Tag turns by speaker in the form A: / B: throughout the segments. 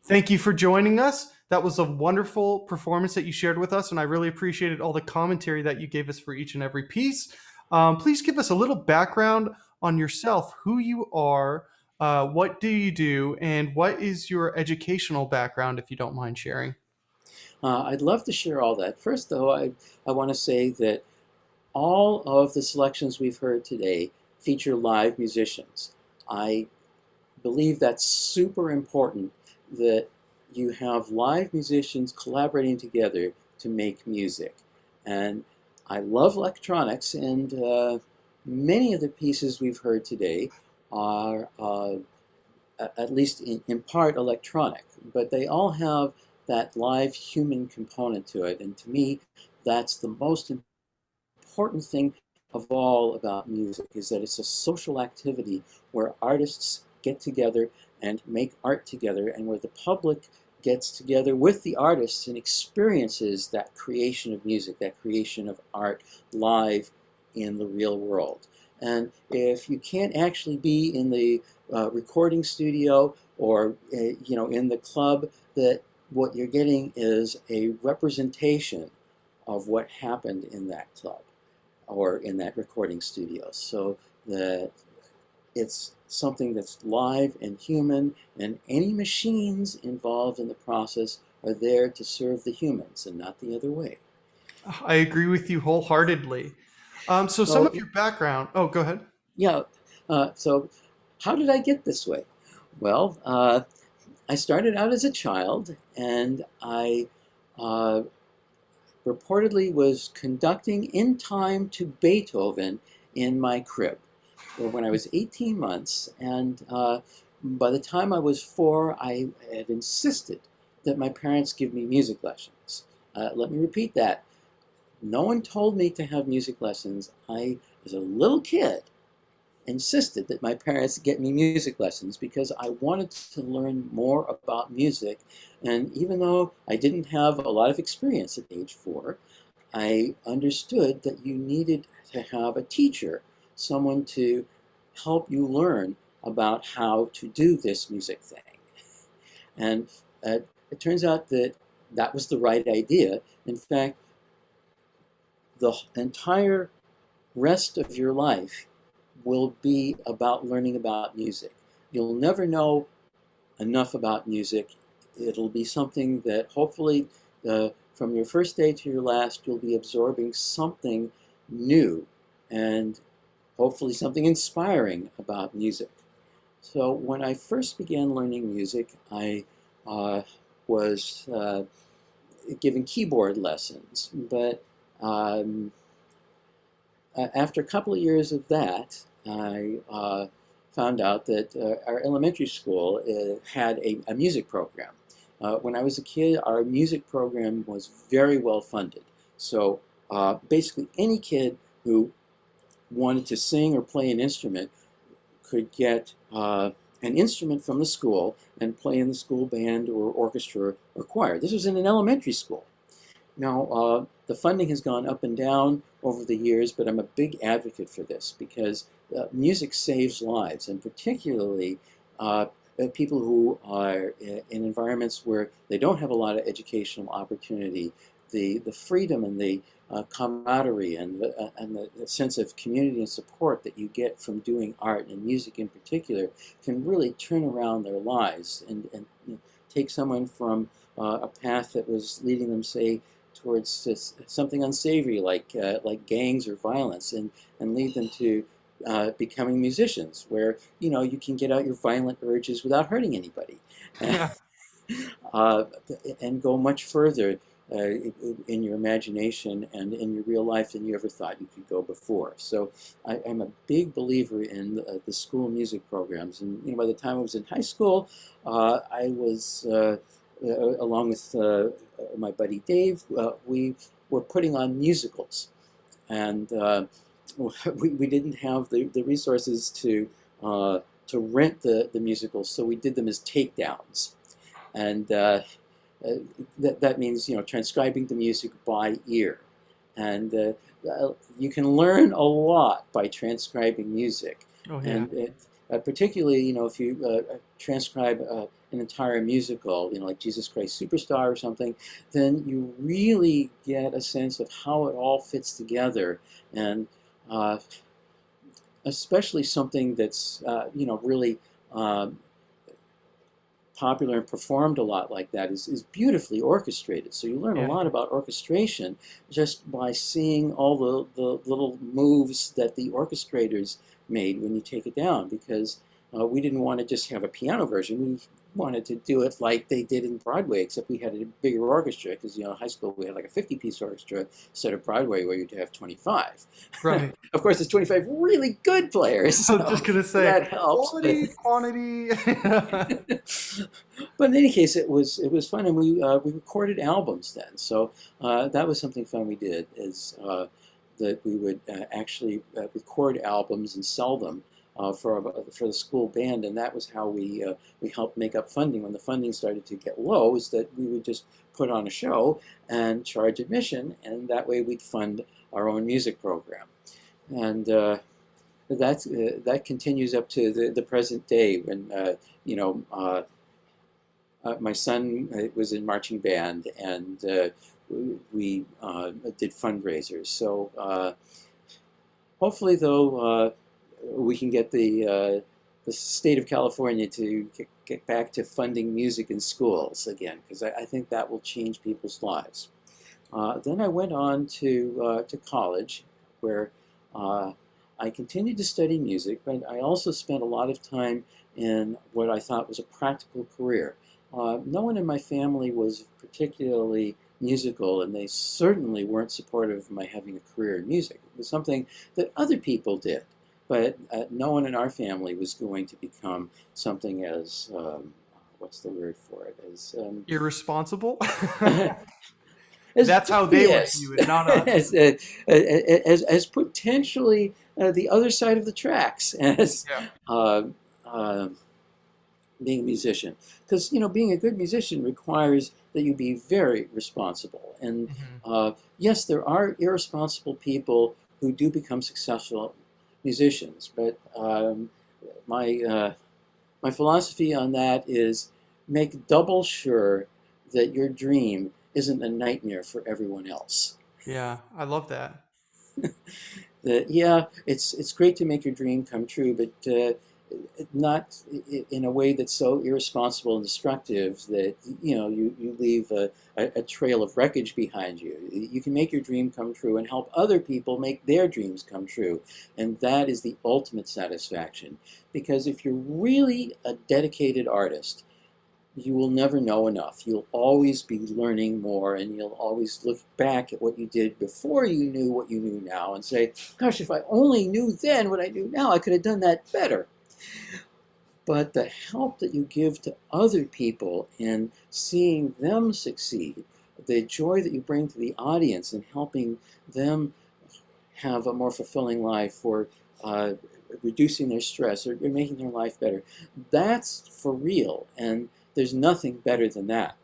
A: Thank you for joining us. That was a wonderful performance that you shared with us, and I really appreciated all the commentary that you gave us for each and every piece. Please give us a little background on yourself, who you are, what do you do, and what is your educational background, if you don't mind sharing.
B: I'd love to share all that. First, though, I want to say that all of the selections we've heard today feature live musicians. I believe that's super important that you have live musicians collaborating together to make music. And I love electronics, and many of the pieces we've heard today are, at least in part, electronic, but they all have that live human component to it. And to me, that's the most important thing of all about music, is that it's a social activity where artists get together and make art together, and where the public gets together with the artists and experiences that creation of music, that creation of art live in the real world. And if you can't actually be in the recording studio or in the club, that what you're getting is a representation of what happened in that club or in that recording studio. So that it's something that's live and human, and any machines involved in the process are there to serve the humans and not the other way.
A: I agree with you wholeheartedly. So, some of
B: So,
A: your background. Oh, go ahead.
B: yeah, so how did I get this way? Well, I started out as a child, and I uh, reportedly was conducting in time to Beethoven in my crib when I was 18 months. And by the time I was 4, I had insisted that my parents give me music lessons. Let me repeat that. No one told me to have music lessons. I, as a little kid, insisted that my parents get me music lessons because I wanted to learn more about music. And even though I didn't have a lot of experience at age 4, I understood that you needed to have a teacher, someone to help you learn about how to do this music thing. And it turns out that that was the right idea. In fact, the entire rest of your life will be about learning about music. You'll never know enough about music. It'll be something that hopefully from your first day to your last, you'll be absorbing something new and hopefully something inspiring about music. So when I first began learning music, I was given keyboard lessons, but um, after a couple of years of that, I found out that our elementary school had a music program. When I was a kid, our music program was very well funded. So basically, any kid who wanted to sing or play an instrument could get an instrument from the school and play in the school band or orchestra or choir. This was in an elementary school. Now, the funding has gone up and down over the years, but I'm a big advocate for this because music saves lives, and particularly people who are in environments where they don't have a lot of educational opportunity. The freedom and the camaraderie and the sense of community and support that you get from doing art and music in particular can really turn around their lives and take someone from a path that was leading them, say, towards something unsavory like gangs or violence, and lead them to becoming musicians, where you can get out your violent urges without hurting anybody, uh, and go much further in your imagination and in your real life than you ever thought you could go before. So I'm a big believer in the school music programs, and by the time I was in high school, I was along with my buddy Dave, we were putting on musicals, and we didn't have the resources to rent the musicals, so we did them as takedowns, and that means transcribing the music by ear, and you can learn a lot by transcribing music,
A: Oh, yeah.
B: and particularly if you transcribe an entire musical, like Jesus Christ Superstar or something, then you really get a sense of how it all fits together. And especially something that's, really popular and performed a lot like that is beautifully orchestrated. So you learn a
A: Yeah.
B: lot about orchestration just by seeing all the little moves that the orchestrators made when you take it down, because we didn't want to just have a piano version. We wanted to do it like they did in Broadway, except we had a bigger orchestra, because high school we had like a 50-piece orchestra instead of Broadway where you'd have 25.
A: Right.
B: Of course, there's 25 really good players,
A: I was
B: so
A: just gonna say
B: that helps.
A: quality, quantity.
B: But in any case, it was fun, and we recorded albums then. So that was something fun we did, is that we would actually record albums and sell them for the school band, and that was how we helped make up funding when the funding started to get low. Is that we would just put on a show and charge admission, and that way we'd fund our own music program, and that continues up to the present day when my son was in marching band, and we did fundraisers. So hopefully, though, we can get the state of California to get back to funding music in schools again, because I think that will change people's lives. Then I went on to college, where I continued to study music, but I also spent a lot of time in what I thought was a practical career. No one in my family was particularly musical, and they certainly weren't supportive of my having a career in music. It was something that other people did, but no one in our family was going to become something as, what's the word for it? As
A: Irresponsible.
B: as
A: That's how they would
B: dubious,
A: view it, not us.
B: as potentially the other side of the tracks, as
A: Yeah.
B: uh, being a musician. Because being a good musician requires that you be very responsible. And
A: Mhm.
B: yes, there are irresponsible people who do become successful musicians, but my philosophy on that is make double sure that your dream isn't a nightmare for everyone else.
A: Yeah, I love that.
B: That, yeah, it's great to make your dream come true, but not in a way that's so irresponsible and destructive that you leave a trail of wreckage behind you. You can make your dream come true and help other people make their dreams come true, and that is the ultimate satisfaction. Because if you're really a dedicated artist, you will never know enough. You'll always be learning more, and you'll always look back at what you did before you knew what you knew now and say, gosh, if I only knew then what I knew now, I could have done that better. But the help that you give to other people in seeing them succeed, the joy that you bring to the audience in helping them have a more fulfilling life, or reducing their stress, or making their life better, that's for real. And there's nothing better than that.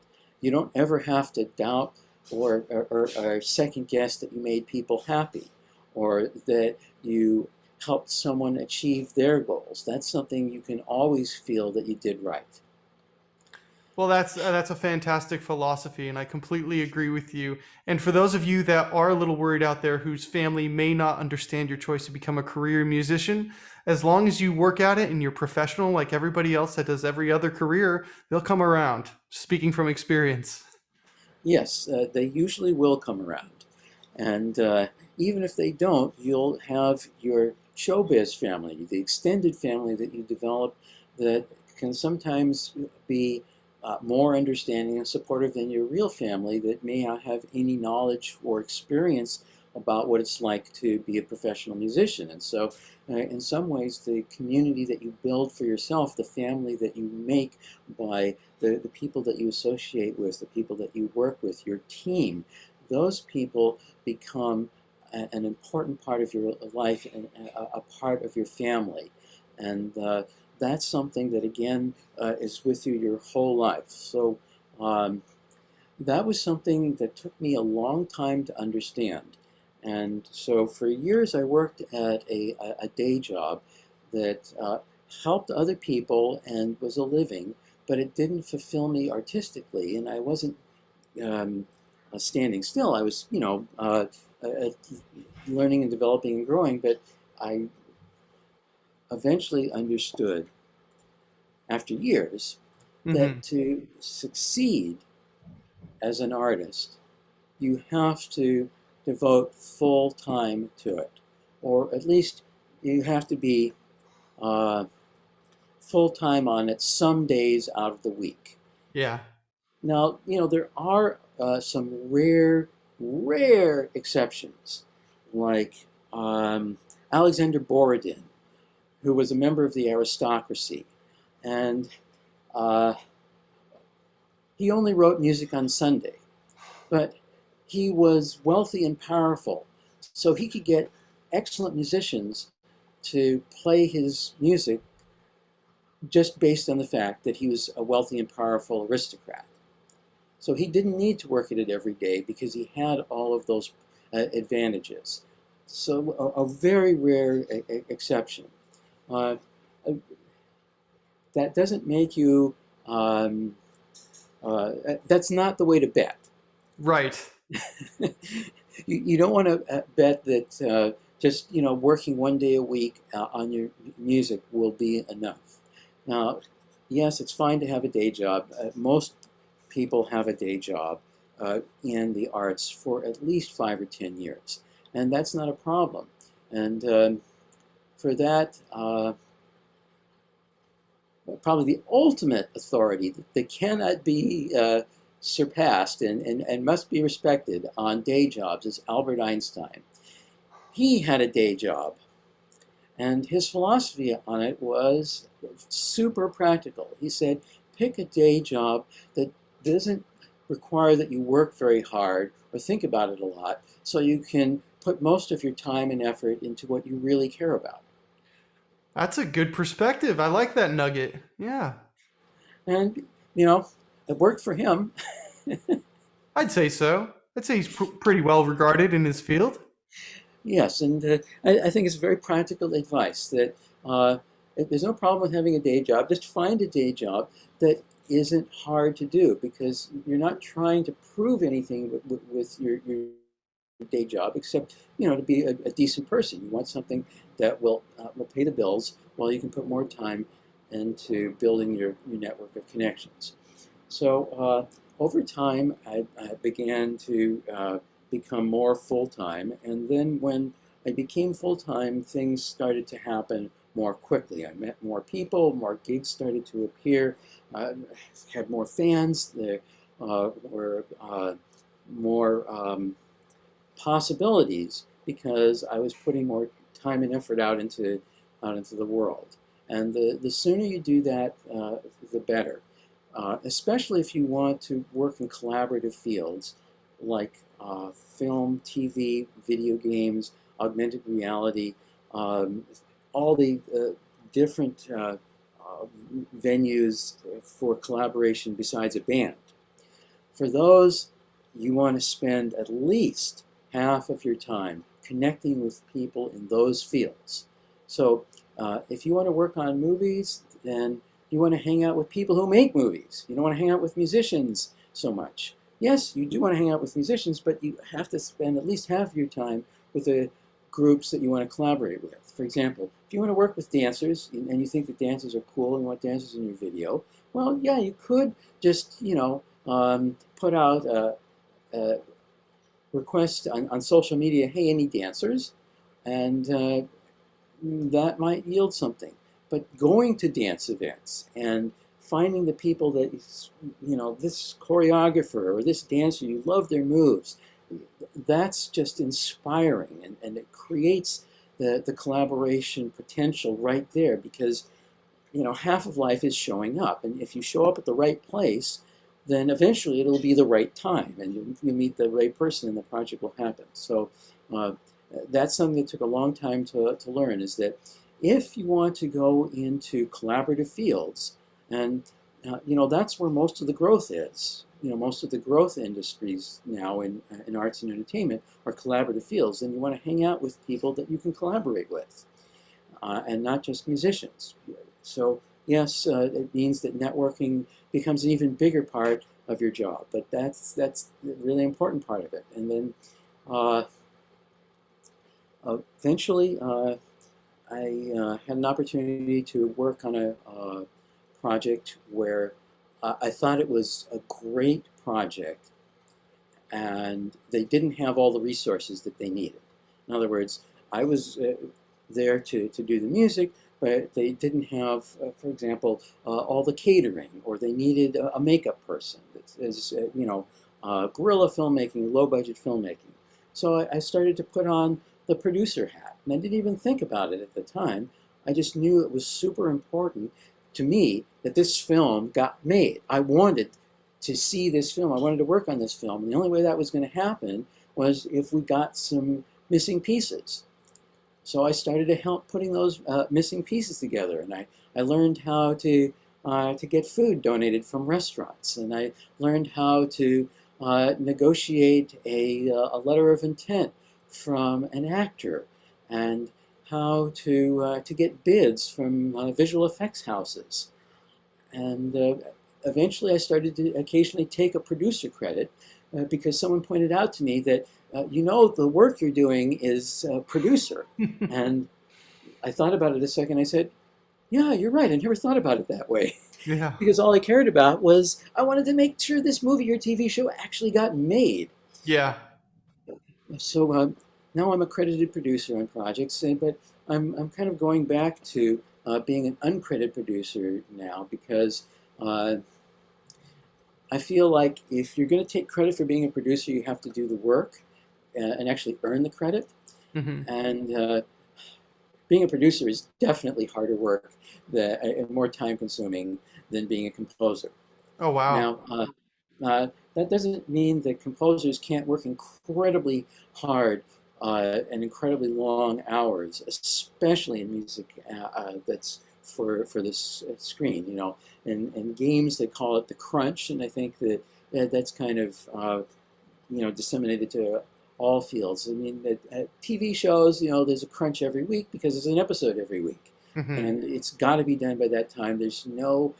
B: You don't ever have to doubt or second guess that you made people happy, or that you helped someone achieve their goals. That's something you can always feel that you did right.
A: Well, that's a fantastic philosophy, and I completely agree with you. And for those of you that are a little worried out there, whose family may not understand your choice to become a career musician, as long as you work at it and you're professional, like everybody else that does every other career, they'll come around. Speaking from experience.
B: Yes, they usually will come around. And even if they don't, you'll have your showbiz family, the extended family that you develop, that can sometimes be more understanding and supportive than your real family, that may not have any knowledge or experience about what it's like to be a professional musician. And so, in some ways, the community that you build for yourself, the family that you make by the people that you associate with, the people that you work with, your team, those people become an important part of your life and a part of your family. And that's something that, again, is with you your whole life. So that was something that took me a long time to understand. And so for years, I worked at a day job that helped other people and was a living but it didn't fulfill me artistically, and I wasn't standing still. I was, learning and developing and growing, but I eventually understood after years
A: Mm-hmm.
B: that to succeed as an artist, you have to devote full time to it, or at least you have to be uh, full time on it some days out of the week.
A: Yeah.
B: Now, there are some rare exceptions, like Alexander Borodin, who was a member of the aristocracy, and uh, he only wrote music on Sunday, but he was wealthy and powerful, so he could get excellent musicians to play his music just based on the fact that he was a wealthy and powerful aristocrat. So he didn't need to work at it every day because he had all of those advantages. So a very rare exception. Uh, that doesn't make you, that's not the way to bet.
A: Right.
B: You don't want to bet that just working one day a week on your music will be enough. Now, yes, it's fine to have a day job. Most people have a day job in the arts for at least 5 or 10 years, and that's not a problem. And for that, probably the ultimate authority that cannot be surpassed and must be respected on day jobs is Albert Einstein. He had a day job, and his philosophy on it was super practical. He said, pick a day job that doesn't require that you work very hard or think about it a lot, so you can put most of your time and effort into what you really care about.
A: That's a good perspective. I like that nugget. Yeah.
B: And, it worked for him.
A: I'd say so. I'd say he's pretty well regarded in his field.
B: Yes, and I think it's very practical advice that uh, there's no problem with having a day job. Just find a day job that isn't hard to do, because you're not trying to prove anything with your day job, except to be a decent person. You want something that will pay the bills while you can put more time into building your network of connections. So over time, I began to become more full-time, and then when I became full-time, things started to happen more quickly. I met more people, more gigs started to appear, had more fans, there were more possibilities because I was putting more time and effort out into the world. And the sooner you do that, the better. Especially if you want to work in collaborative fields like film, TV, video games, augmented reality, all the different venues for collaboration besides a band. For those, you want to spend at least half of your time connecting with people in those fields. So if you want to work on movies, then you want to hang out with people who make movies. You don't want to hang out with musicians so much. Yes, you do want to hang out with musicians, but you have to spend at least half of your time with the groups that you want to collaborate with. For example, if you want to work with dancers and you think that dancers are cool and you want dancers in your video, well, yeah, you could just, put out a request on social media, hey, any dancers? And that might yield something. But going to dance events and finding the people that, this choreographer or this dancer, you love their moves, that's just inspiring, and it creates the collaboration potential right there, because half of life is showing up, and if you show up at the right place, then eventually it'll be the right time, and you meet the right person, and the project will happen. So that's something that took a long time to learn, is that if you want to go into collaborative fields, and that's where most of the growth is. Most of the growth industries now in arts and entertainment are collaborative fields, and you want to hang out with people that you can collaborate with, and not just musicians. So yes, it means that networking becomes an even bigger part of your job. But that's the really important part of it. And then uh, eventually, I had an opportunity to work on a project where I thought it was a great project, and they didn't have all the resources that they needed. In other words, I was there to do the music, but they didn't have, for example, all the catering, or they needed a makeup person. It's, guerrilla filmmaking, low budget filmmaking. So I started to put on the producer hat, and I didn't even think about it at the time. I just knew it was super important to me that this film got made. I wanted to see this film. I wanted to work on this film. And the only way that was going to happen was if we got some missing pieces. So I started to help putting those missing pieces together, and I learned how to get food donated from restaurants, and I learned how to negotiate a letter of intent from an actor, and how to get bids from visual effects houses. And eventually I started to occasionally take a producer credit because someone pointed out to me that, the work you're doing is producer. And I thought about it a second. I said, yeah, you're right. I never thought about it that way.
A: Yeah.
B: Because all I cared about was I wanted to make sure this movie or TV show actually got made.
A: Yeah.
B: So now I'm a credited producer on projects, but I'm kind of going back to being an uncredited producer now because I feel like if you're going to take credit for being a producer, you have to do the work and actually earn the credit.
A: Hmm.
B: And being a producer is definitely harder work and more time consuming than being a composer.
A: Oh, wow.
B: Now, that doesn't mean that composers can't work incredibly hard and incredibly long hours, especially in music that's for this screen. In games they call it the crunch, and I think that's kind of disseminated to all fields. I mean, at TV shows, there's a crunch every week because there's an episode every week,
A: Hmm.
B: and it's got to be done by that time. There's no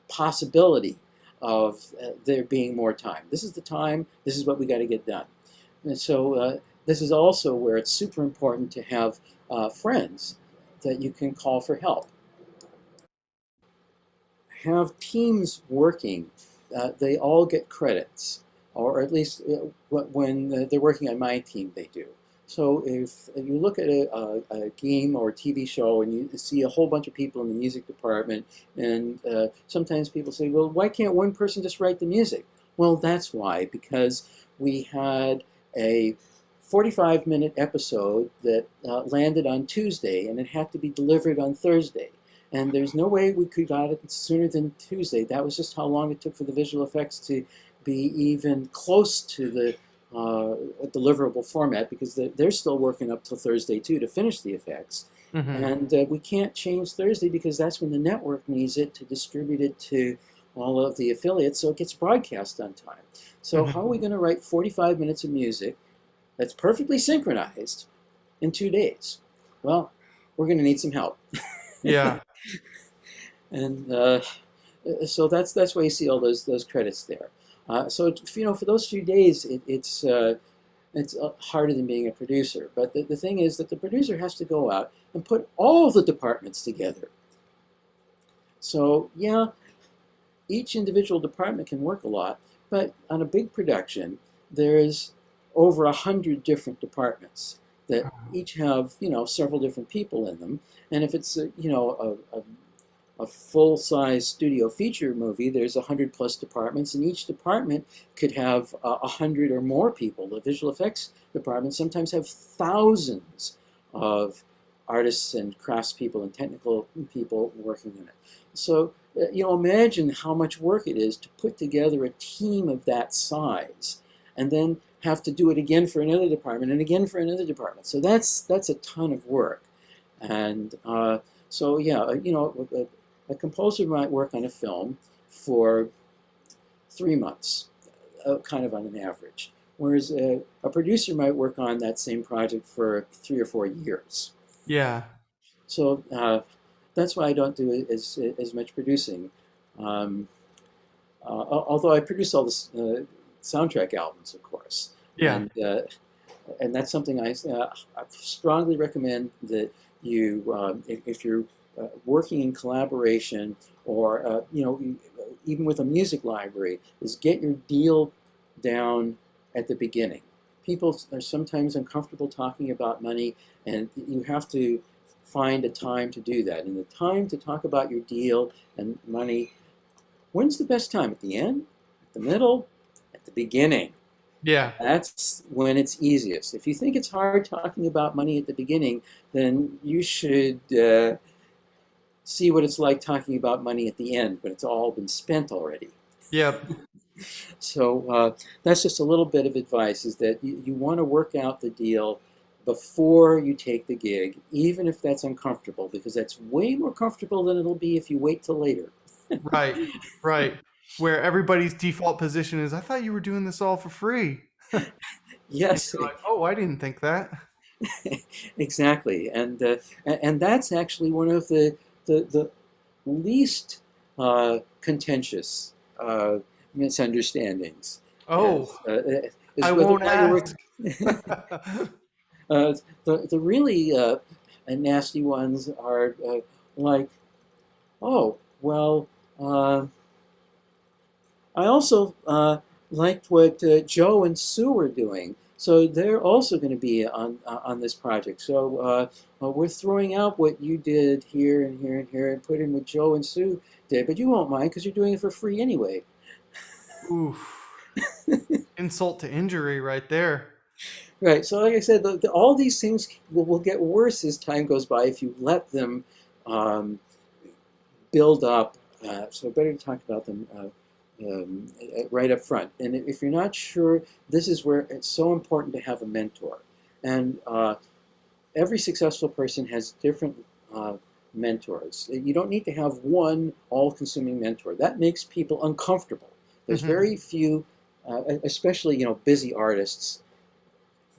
B: possibility of there being more time. This is the time. This is what we got to get done. And so this is also where it's super important to have friends that you can call for help. Have teams working. They all get credits, or at least when they're working on my team, they do. So if you look at a game or a TV show and you see a whole bunch of people in the music department, and sometimes people say, well, why can't one person just write the music? Well, that's why, because we had a 45-minute episode that landed on Tuesday, and it had to be delivered on Thursday. And there's no way we could got it sooner than Tuesday. That was just how long it took for the visual effects to be even close to the deliverable format, because they're still working up till Thursday too to finish the effects.
A: Hmm.
B: And we can't change Thursday because that's when the network needs it to distribute it to all of the affiliates so it gets broadcast on time. So how are we
A: Hmm.
B: going to write 45 minutes of music that's perfectly synchronized in 2 days? Well, we're going to need some help.
A: Yeah.
B: And so that's why you see all those credits there. So for those few days, it's harder than being a producer. But the thing is that the producer has to go out and put all the departments together. So yeah, each individual department can work a lot, but on a big production, there's over 100 different departments that each have several different people in them. And if it's a full-size studio feature movie, there's 100 plus departments, and each department could have 100 or more people. The visual effects department sometimes have thousands of artists and craftspeople and technical people working in it. So imagine how much work it is to put together a team of that size, and then have to do it again for another department and again for another department. So that's a ton of work. And so yeah, a composer might work on a film for 3 months, kind of on an average, whereas a producer might work on that same project for 3 or 4 years.
A: Yeah.
B: So that's why I don't do as much producing. Um, Although I produce all the soundtrack albums, of course,
A: Yeah.
B: and that's something I strongly recommend that you, if you're working in collaboration or even with a music library, is get your deal down at the beginning. People are sometimes uncomfortable talking about money, and you have to find a time to do that. And the time to talk about your deal and money, when's the best time? At the end? At the middle? At the beginning?
A: Yeah.
B: That's when it's easiest. If you think it's hard talking about money at the beginning, then you should see what it's like talking about money at the end when it's all been spent already.
A: Yep.
B: So that's just a little bit of advice, is that you want to work out the deal before you take the gig, even if that's uncomfortable, because that's way more comfortable than it'll be if you wait till later.
A: Right. Right. Where everybody's default position is, I thought you were doing this all for free. And
B: Yes,
A: you're like, oh, I didn't think that.
B: exactly, and that's actually one of the least contentious misunderstandings.
A: Oh, I
B: Is whether or
A: won't
B: not you're working.
A: ask.
B: The really nasty ones are like, oh well, I also liked what Joe and Sue were doing. So they're also going to be on this project. So we're throwing out what you did here and here and here and put in what Joe and Sue did, but you won't mind because you're doing it for free anyway.
A: Oof. Insult to injury right there.
B: Right. So like I said, all these things will get worse as time goes by if you let them um, build up. So better to talk about them right up front. And if you're not sure, this is where it's so important to have a mentor. And every successful person has different mentors. You don't need to have one all-consuming mentor. That makes people uncomfortable. There's
A: Hmm.
B: very few, especially busy artists.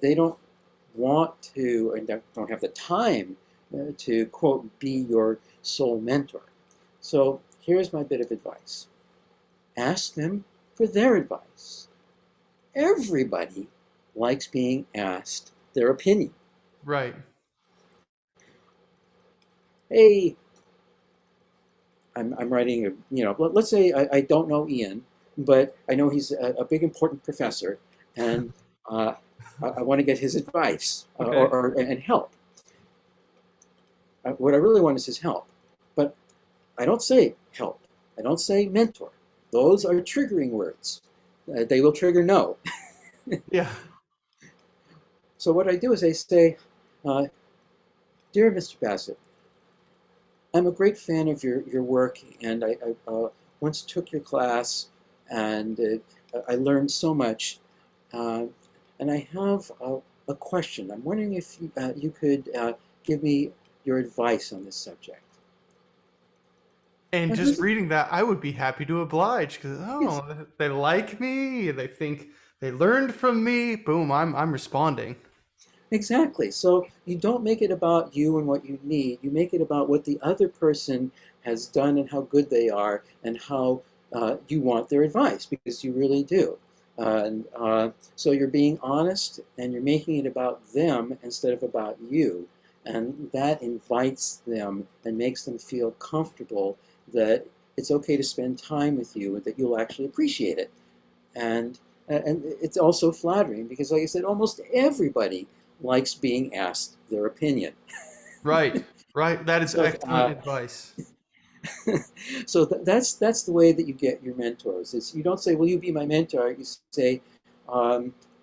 B: They don't want to and don't have the time to quote be your sole mentor. So here's my bit of advice. Ask them for their advice. Everybody likes being asked their opinion.
A: Right.
B: Hey, I'm writing let's say I don't know Ian, but I know he's a big important professor, and I want to get his advice
A: Okay.
B: and help. What I really want is his help. But I don't say help. I don't say mentor. Those are triggering words. They will trigger no.
A: Yeah.
B: So what I do is I say, uh, dear Mr. Bassett, I'm a great fan of your work, and I once took your class, and I learned so much. Uh, and I have a question. I'm wondering if you could give me your advice on this subject.
A: And
B: Now,
A: just
B: here's,
A: reading that, I would be happy to oblige because
B: yes,
A: they like me, they think they learned from me. Boom, I'm responding.
B: exactly. So you don't make it about you and what you need. You make it about what the other person has done and how good they are and how you want their advice, because you really do. So you're being honest and you're making it about them instead of about you. And that invites them and makes them feel comfortable that it's okay to spend time with you and that you'll actually appreciate it. And it's also flattering because, like I said, almost everybody likes being asked their opinion.
A: Right, right. That is
B: So,
A: excellent advice.
B: so that's the way that you get your mentors. It's, you don't say, "Will you be my mentor?" You say,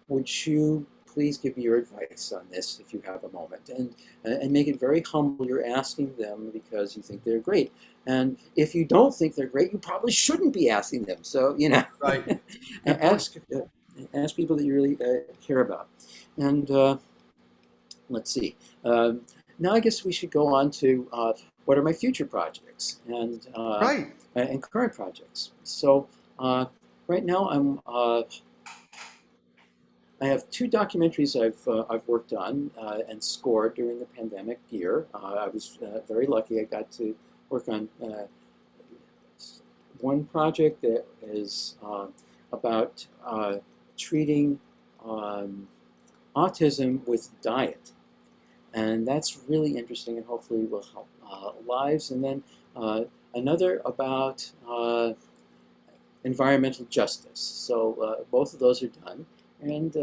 B: "Would you please give me your advice on this if you have a moment?" And make it very humble. You're asking them because you think they're great. And if you don't think they're great, you probably shouldn't be asking them. So
A: Right. Good point.
B: ask ask people that you really care about. And let's see. Now I guess we should go on to what are my future projects
A: Right.
B: and current projects. So right now I'm I have two documentaries I've worked on and scored during the pandemic year. I was very lucky. I got to work on one project that is about treating autism with diet, and that's really interesting and hopefully will help lives. And then another about environmental justice. So both of those are done, and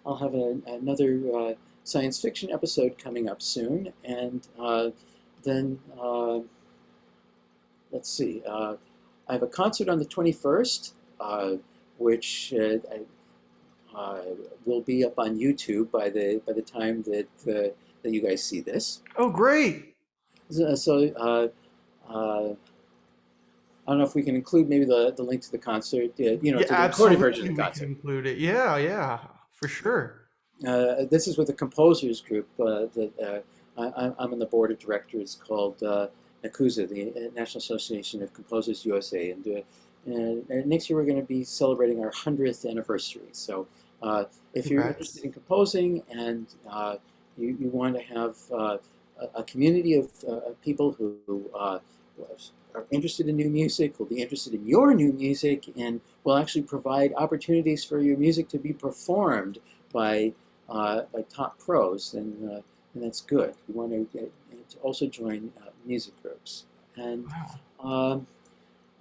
B: I'll have another science fiction episode coming up soon, and then let's see. I have a concert on the 21st, which will be up on YouTube by the time that you guys see this.
A: Oh, great.
B: So I don't know if we can include maybe the link to the concert,
A: Yeah,
B: to the recorded version
A: absolutely,
B: of the
A: we can
B: concert.
A: include it. Yeah, yeah, for sure.
B: This is with a composers group that I'm on the board of directors called NACUSA, the National Association of Composers USA, and next year we're going to be celebrating our 100th anniversary. So if you're
A: Congrats.
B: interested in composing and you want to have a community of people who are interested in new music, will be interested in your new music, and will actually provide opportunities for your music to be performed by top pros, and that's good. You want to also join music groups. And
A: Wow.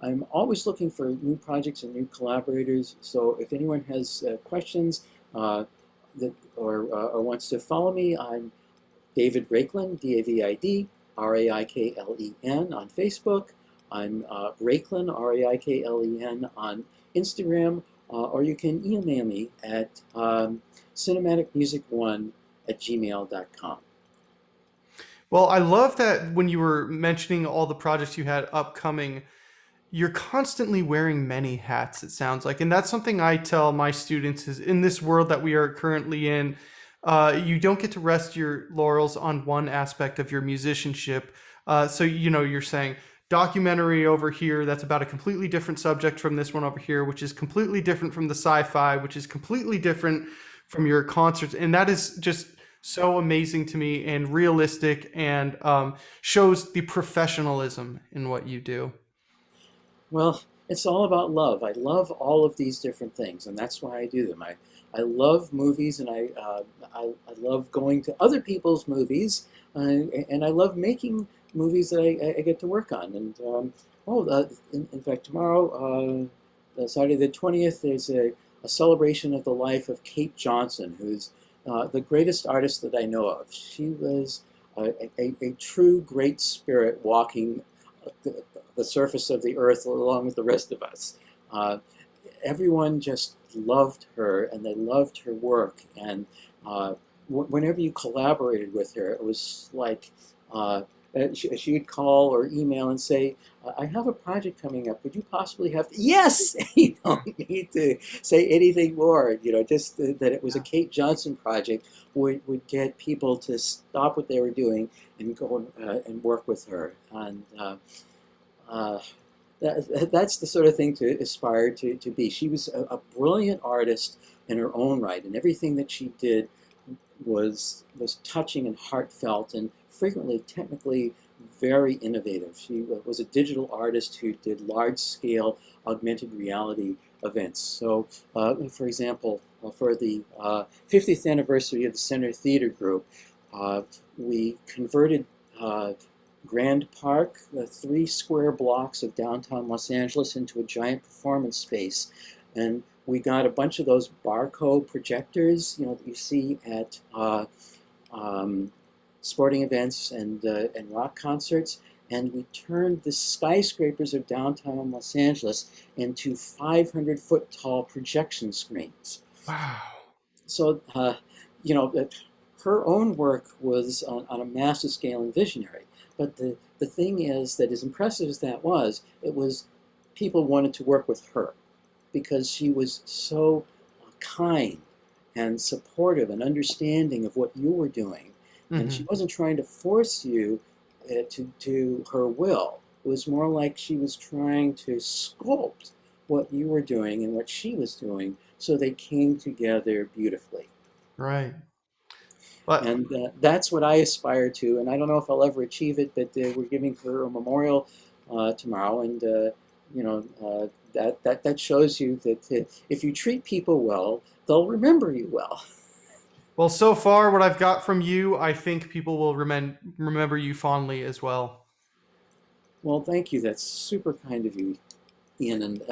B: I'm always looking for new projects and new collaborators. So if anyone has questions or wants to follow me, I'm David Raiklen, D-A-V-I-D, R-A-I-K-L-E-N on Facebook. I'm Raiklen, R-A-I-K-L-E-N on Instagram, or you can email me at cinematicmusic1@gmail.com.
A: Well, I love that when you were mentioning all the projects you had upcoming, you're constantly wearing many hats, it sounds like. And that's something I tell my students is in this world that we are currently in, you don't get to rest your laurels on one aspect of your musicianship. So, you're saying documentary over here, that's about a completely different subject from this one over here, which is completely different from the sci-fi, which is completely different from your concerts. And that is just so amazing to me and realistic, and shows the professionalism in what you do.
B: Well, it's all about love. I love all of these different things, and that's why I do them. I love movies, and I love going to other people's movies, and I love making movies that I get to work on. And in fact, tomorrow, Saturday the 20th, there's a celebration of the life of Kate Johnson, who's the greatest artist that I know of. She was a true great spirit walking the surface of the earth along with the rest of us. Everyone just loved her, and they loved her work. And whenever you collaborated with her, it was like she would call or email and say, I have a project coming up. Could you possibly have... Yes! You don't need to say anything more. Just that it was a Kate Johnson project would get people to stop what they were doing and go and work with her. And that's the sort of thing to aspire to be. She was a brilliant artist in her own right, and everything that she did was touching and heartfelt, and frequently technically very innovative. She was a digital artist who did large-scale augmented reality events. So, for example, for the 50th anniversary of the Center Theater Group, we converted Grand Park, 3 square blocks of downtown Los Angeles, into a giant performance space. And we got a bunch of those barcode projectors, that you see at sporting events and rock concerts, and we turned the skyscrapers of downtown Los Angeles into 500-foot tall projection screens.
A: Wow.
B: So, her own work was on a massive scale and visionary. But the thing is that, as impressive as that was, it was people wanted to work with her because she was so kind and supportive and understanding of what you were doing. And she
A: Hmm.
B: wasn't trying to force you to her will. It was more like she was trying to sculpt what you were doing and what she was doing, so they came together beautifully.
A: Right. But
B: And that's what I aspire to. And I don't know if I'll ever achieve it, but we're giving her a memorial tomorrow, and that shows you that if you treat people well, they'll remember you well.
A: well, so far what I've got from you, I think people will remember you fondly as well.
B: Well, thank you. That's super kind of you, Ian. And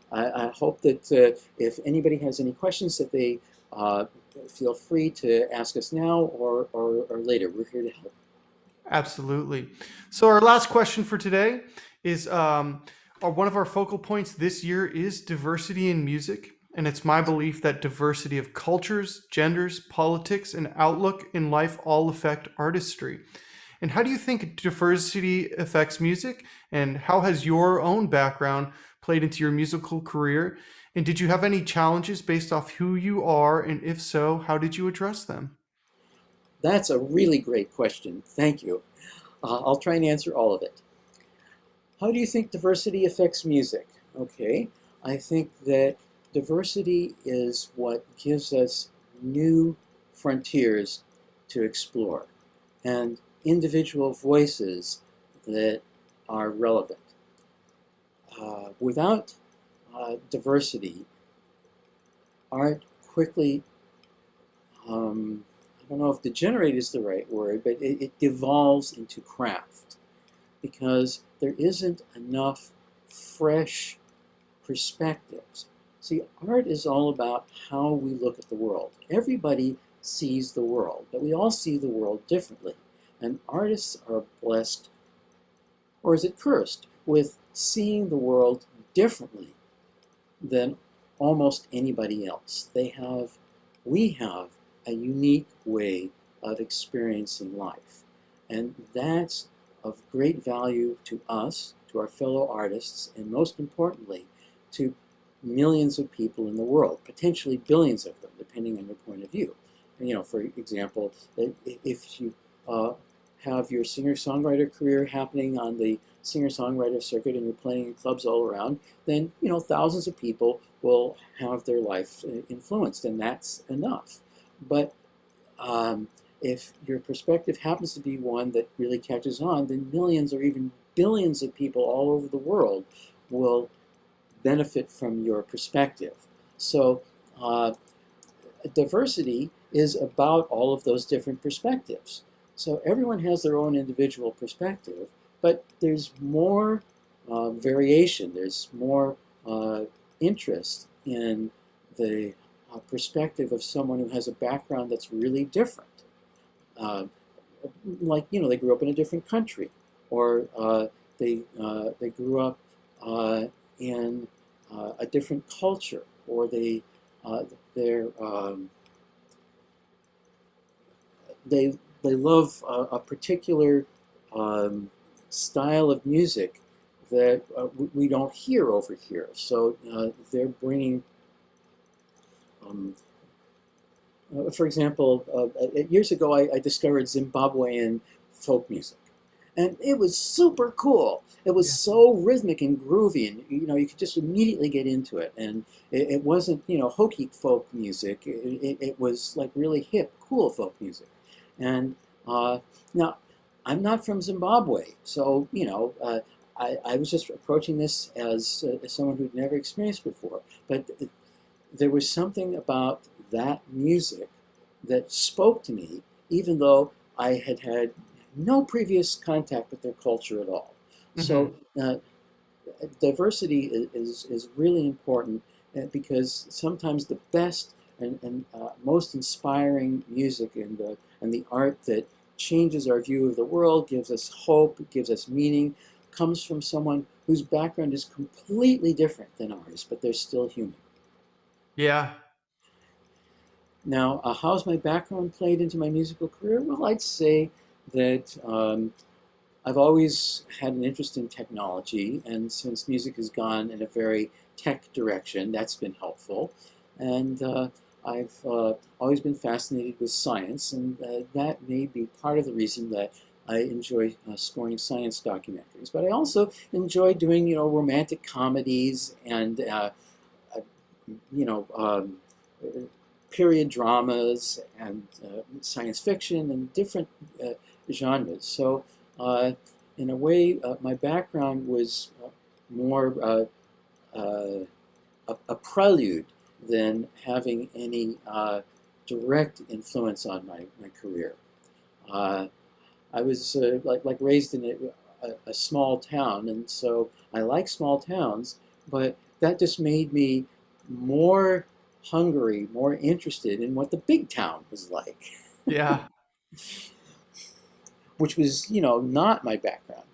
B: I hope that if anybody has any questions, that they uh, feel free to ask us now or later. We're here to help.
A: Absolutely. So our last question for today is one of our focal points this year is diversity in music. And it's my belief that diversity of cultures, genders, politics, and outlook in life all affect artistry. And how do you think diversity affects music? And how has your own background played into your musical career? And did you have any challenges based off who you are? And if so, how did you address them?
B: That's a really great question. Thank you. I'll try and answer all of it. How do you think diversity affects music? Okay, I think that diversity is what gives us new frontiers to explore and individual voices that are relevant. Without diversity, art quickly, I don't know if degenerate is the right word, but it devolves into craft because there isn't enough fresh perspectives. See, art is all about how we look at the world. Everybody sees the world, but we all see the world differently. And artists are blessed, or is it cursed, with seeing the world differently than almost anybody else. We have a unique way of experiencing life. And that's of great value to us, to our fellow artists, and most importantly, to millions of people in the world, potentially billions of them, depending on your point of view. And, for example, if you have your singer-songwriter career happening on the singer-songwriter circuit and you're playing in clubs all around, then, thousands of people will have their life influenced, and that's enough. But if your perspective happens to be one that really catches on, then millions or even billions of people all over the world will benefit from your perspective. So diversity is about all of those different perspectives. So everyone has their own individual perspective, but there's more variation, there's more interest in the perspective of someone who has a background that's really different. They grew up in a different country, or they grew up in a different culture, or they love a particular style of music that we don't hear over here. So they're bringing, for example, years ago I discovered Zimbabwean folk music. And it was super cool. It was
A: Yeah.
B: so rhythmic and groovy, and you could just immediately get into it. And it wasn't hokey folk music. It was like really hip, cool folk music. And now I'm not from Zimbabwe, so I was just approaching this as someone who'd never experienced before. But there was something about that music that spoke to me, even though I had had no previous contact with their culture at all. So diversity is really important because sometimes the best and most inspiring music and the art that changes our view of the world, gives us hope, gives us meaning, comes from someone whose background is completely different than ours, but they're still human.
A: Yeah.
B: Now, how's my background played into my musical career? Well, I'd say that I've always had an interest in technology, and since music has gone in a very tech direction, that's been helpful. And I've always been fascinated with science, and that may be part of the reason that I enjoy scoring science documentaries, but I also enjoy doing, romantic comedies and, you know, um, period dramas and science fiction and different genres. So, in a way, my background was more a prelude than having any direct influence on my career. Uh, I was like raised in a small town, and so I like small towns, but that just made me more hungry, more interested in what the big town was like,
A: Yeah.
B: which was, not my background.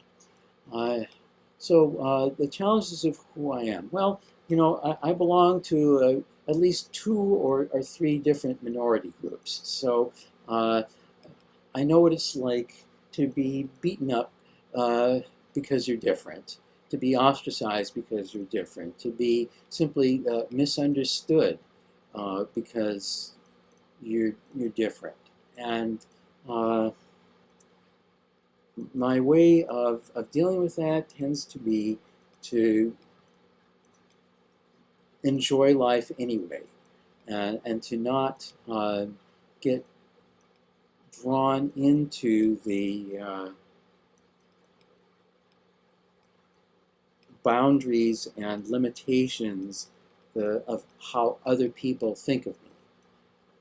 B: Uh, so the challenges of who I am. Well, I belong to at least two or three different minority groups. So uh, I know what it's like to be beaten up because you're different, to be ostracized because you're different, to be simply misunderstood because you're different. And my way of dealing with that tends to be to enjoy life anyway, and to not get drawn into the boundaries and limitations of how other people think of me.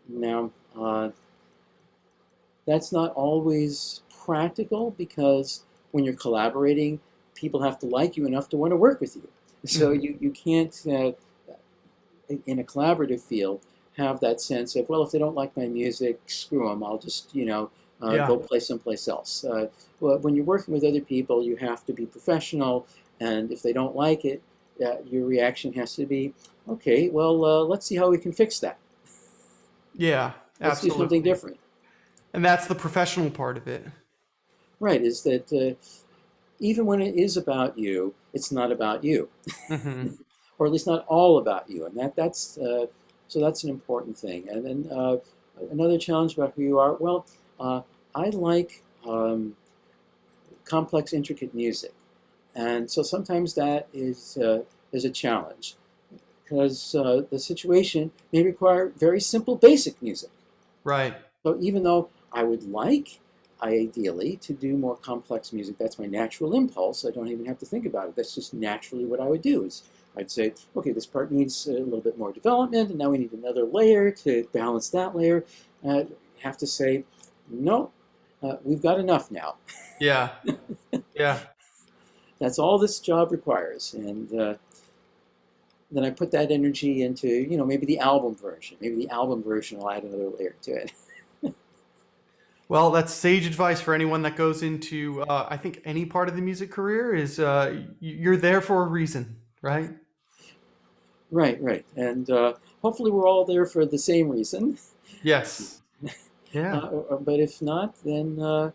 B: Now, that's not always practical because when you're collaborating, people have to like you enough to want to work with you. So you can't, in a collaborative field, have that sense of, well, if they don't like my music, screw them, I'll just,
A: Yeah.
B: go play someplace else. Well, when you're working with other people, you have to be professional, and if they don't like it, your reaction has to be, okay, well, let's see how we can fix that.
A: Yeah,
B: Let's do something
A: absolutely.
B: different.
A: And that's the professional part of it.
B: Right, is that even when it is about you, it's not about you,
A: Hmm.
B: or at least not all about you, and that's so that's an important thing. And then another challenge about who you are. Well, I like complex, intricate music, and so sometimes that is a challenge because the situation may require very simple, basic music.
A: Right.
B: So even though I would like, ideally, to do more complex music, that's my natural impulse. I don't even have to think about it. That's just naturally what I would do. Is I'd say, okay, this part needs a little bit more development, and now we need another layer to balance that layer. Have to say, no, we've got enough now.
A: Yeah. Yeah.
B: That's all this job requires, and then I put that energy into, maybe the album version. Maybe the album version will add another layer to it.
A: Well, that's sage advice for anyone that goes into, I think, any part of the music career is you're there for a reason, right?
B: Right, right. And hopefully we're all there for the same reason.
A: Yes. Yeah.
B: But if not, then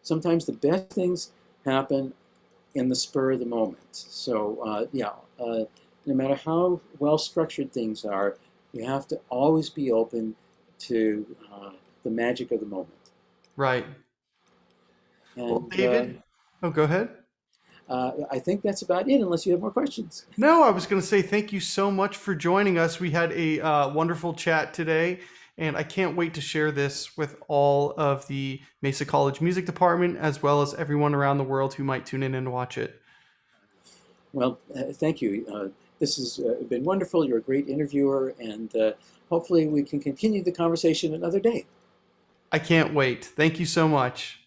B: sometimes the best things happen in the spur of the moment. So, no matter how well structured things are, you have to always be open to the magic of the moment.
A: Right. Well,
B: And
A: David, oh, go ahead.
B: I think that's about it, unless you have more questions.
A: No, I was going to say thank you so much for joining us. We had a wonderful chat today, and I can't wait to share this with all of the Mesa College Music Department, as well as everyone around the world who might tune in and watch it.
B: Well, thank you. This has been wonderful. You're a great interviewer, and hopefully we can continue the conversation another day.
A: I can't wait. Thank you so much.